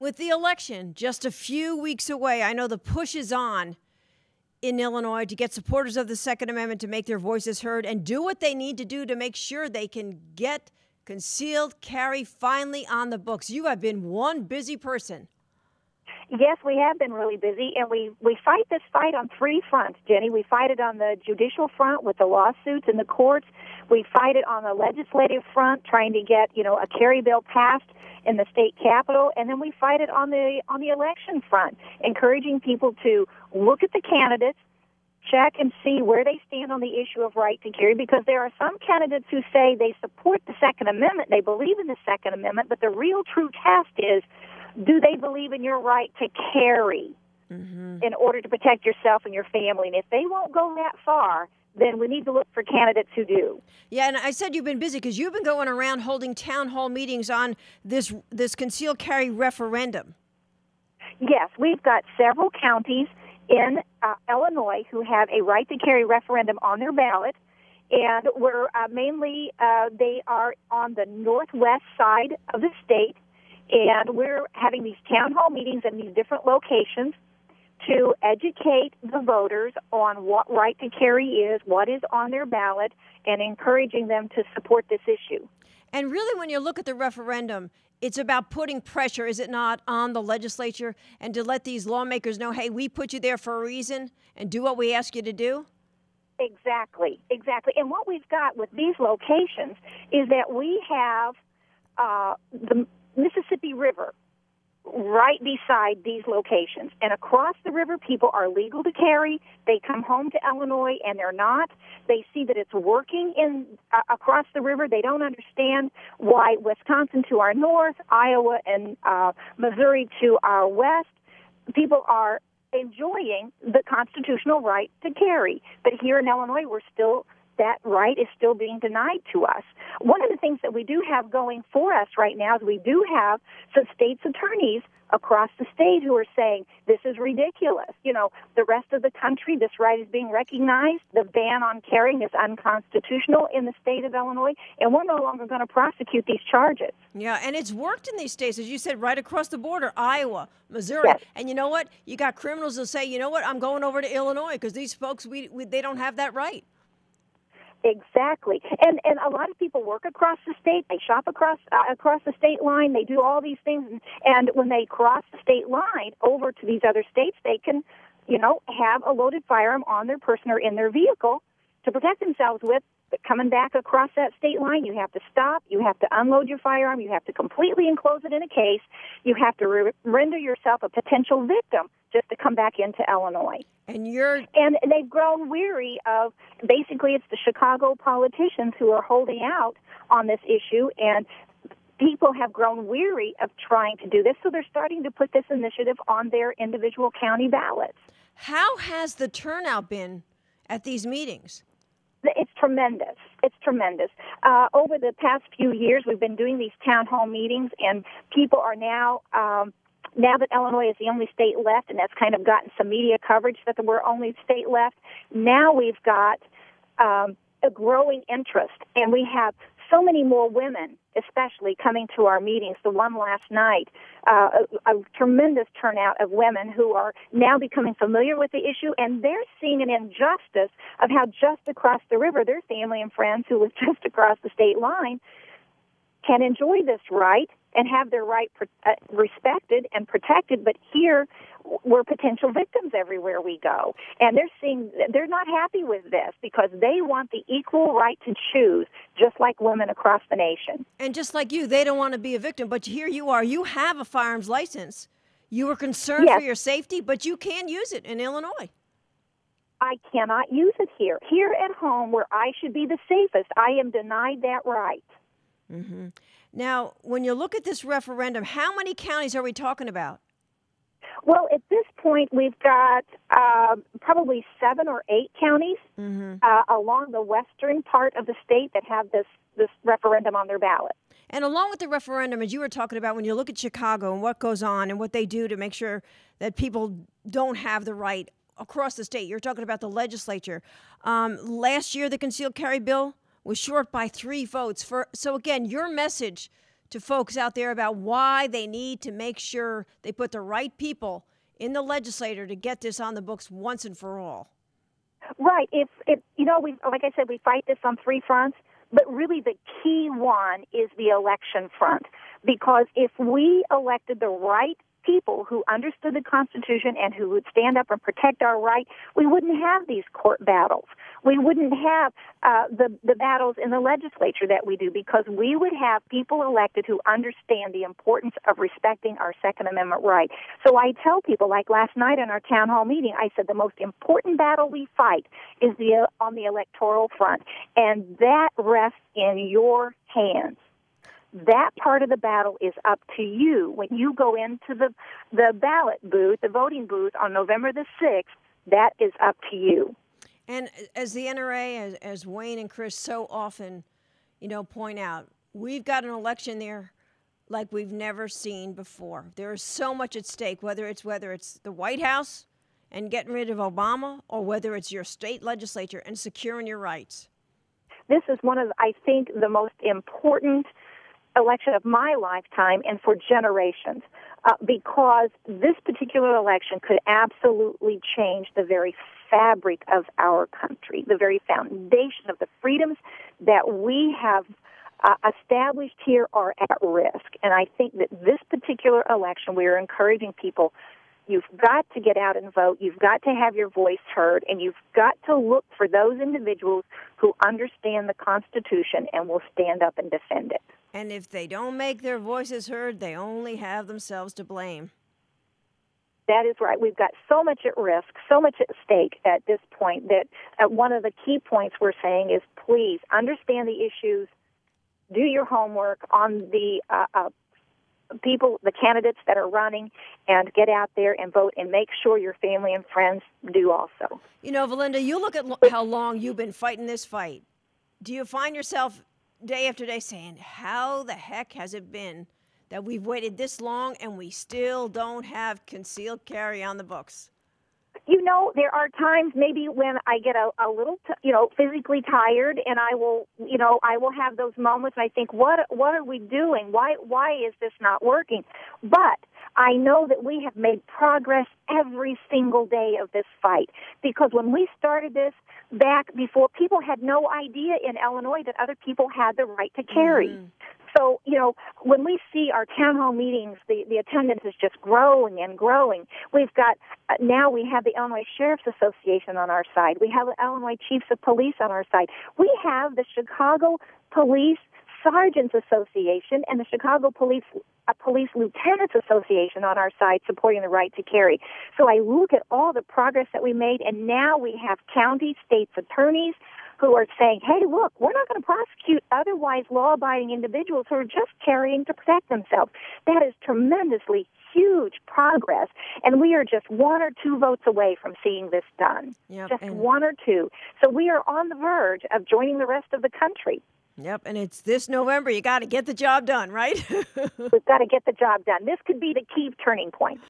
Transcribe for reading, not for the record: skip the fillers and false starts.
With the election just a few weeks away, I know the push is on in Illinois to get supporters of the Second Amendment to make their voices heard and do what they need to do to make sure they can get concealed carry finally on the books. You have been one busy person. Yes, we have been really busy, and we fight this fight on three fronts, Jenny. We fight it on the judicial front with the lawsuits in the courts. We fight it on the legislative front, trying to get, a carry bill passed in the state capitol, and then we fight it on the election front, encouraging people to look at the candidates, check and see where they stand on the issue of right to carry, because there are some candidates who say they support the Second Amendment, they believe in the Second Amendment, but the real true test is, do they believe in your right to carry in order to protect yourself and your family? And if they won't go that far, then we need to look for candidates who do. Yeah, and I said you've been busy because you've been going around holding town hall meetings on this concealed carry referendum. Yes, we've got several counties in Illinois who have a right to carry referendum on their ballot, and we're mainly they are on the northwest side of the state, and we're having these town hall meetings in these different locations to educate the voters on what right to carry is, what is on their ballot, and encouraging them to support this issue. And really, when you look at the referendum, it's about putting pressure, is it not, on the legislature and to let these lawmakers know, hey, we put you there for a reason and do what we ask you to do? Exactly. And what we've got with these locations is that we have the Mississippi River right beside these locations. And across the river, people are legal to carry. They come home to Illinois, and they're not. They see that it's working in across the river. They don't understand why Wisconsin to our north, Iowa and Missouri to our west, people are enjoying the constitutional right to carry. But here in Illinois, that right is still being denied to us. One of the things that we do have going for us right now is we do have some state's attorneys across the state who are saying this is ridiculous. The rest of the country, this right is being recognized. The ban on carrying is unconstitutional in the state of Illinois, and we're no longer going to prosecute these charges. Yeah, and it's worked in these states, as you said, right across the border, Iowa, Missouri. Yes. And you know what? You got criminals who say, you know what, I'm going over to Illinois because these folks, they don't have that right. Exactly, and a lot of people work across the state. They shop across the state line. They do all these things, and when they cross the state line over to these other states, they can, have a loaded firearm on their person or in their vehicle to protect themselves with. But coming back across that state line, you have to stop. You have to unload your firearm. You have to completely enclose it in a case. You have to render yourself a potential victim just to come back into Illinois. And they've grown weary of, basically it's the Chicago politicians who are holding out on this issue, and people have grown weary of trying to do this, so they're starting to put this initiative on their individual county ballots. How has the turnout been at these meetings? It's tremendous. Over the past few years, we've been doing these town hall meetings, and people are now that Illinois is the only state left, and that's kind of gotten some media coverage that we're only state left, now we've got a growing interest, and we have so many more women, especially, coming to our meetings. The one last night, a tremendous turnout of women who are now becoming familiar with the issue, and they're seeing an injustice of how just across the river, their family and friends who live just across the state line can enjoy this right and have their right respected and protected, but here we're potential victims everywhere we go. And they're not happy with this because they want the equal right to choose, just like women across the nation. And just like you, they don't want to be a victim, but here you are. You have a firearms license. You were concerned for your safety, but you can use it in Illinois. I cannot use it here. Here at home, where I should be the safest, I am denied that right. Mm-hmm. Now, when you look at this referendum, how many counties are we talking about? Well, at this point, we've got probably 7 or 8 counties along the western part of the state that have this referendum on their ballot. And along with the referendum, as you were talking about, when you look at Chicago and what goes on and what they do to make sure that people don't have the right across the state, you're talking about the legislature. Last year, the concealed carry bill was short by 3 votes. So again, your message to folks out there about why they need to make sure they put the right people in the legislature to get this on the books once and for all? Right. If we, like I said, we fight this on three fronts, but really the key one is the election front. Because if we elected the right people who understood the Constitution and who would stand up and protect our right, we wouldn't have these court battles. We wouldn't have the battles in the legislature that we do, because we would have people elected who understand the importance of respecting our Second Amendment right. So I tell people, like last night in our town hall meeting, I said the most important battle we fight is on the electoral front, and that rests in your hands. That part of the battle is up to you. When you go into the ballot booth, the voting booth on November the 6th, that is up to you. And as the NRA, as Wayne and Chris so often, point out, we've got an election there like we've never seen before. There is so much at stake, whether it's the White House and getting rid of Obama, or whether it's your state legislature and securing your rights. This is one of, I think, the most important election of my lifetime and for generations, because this particular election could absolutely change the very fabric of our country, the very foundation of the freedoms that we have established here are at risk. And I think that this particular election, we are encouraging people, you've got to get out and vote, you've got to have your voice heard, and you've got to look for those individuals who understand the Constitution and will stand up and defend it. And if they don't make their voices heard, they only have themselves to blame. That is right. We've got so much at risk, so much at stake at this point that one of the key points we're saying is, please understand the issues, do your homework on the the candidates that are running, and get out there and vote, and make sure your family and friends do also. Valinda, you look at how long you've been fighting this fight. Do you find yourself day after day saying, how the heck has it been that we've waited this long and we still don't have concealed carry on the books? There are times maybe when I get a little, physically tired, and I will have those moments and I think, what are we doing? Why is this not working? But I know that we have made progress every single day of this fight, because when we started this back before, people had no idea in Illinois that other people had the right to carry. Mm-hmm. So, when we see our town hall meetings, the attendance is just growing and growing. We've got, now we have the Illinois Sheriff's Association on our side. We have the Illinois Chiefs of Police on our side. We have the Chicago Police Sergeants Association and the Chicago Police Lieutenants Association on our side supporting the right to carry. So I look at all the progress that we made, and now we have county, states attorneys who are saying, hey, look, we're not going to prosecute otherwise law-abiding individuals who are just carrying to protect themselves. That is tremendously huge progress, and we are just one or two votes away from seeing this done. Yep, just one or two. So we are on the verge of joining the rest of the country. Yep, and it's this November. You got to get the job done, right? We've got to get the job done. This could be the key turning point.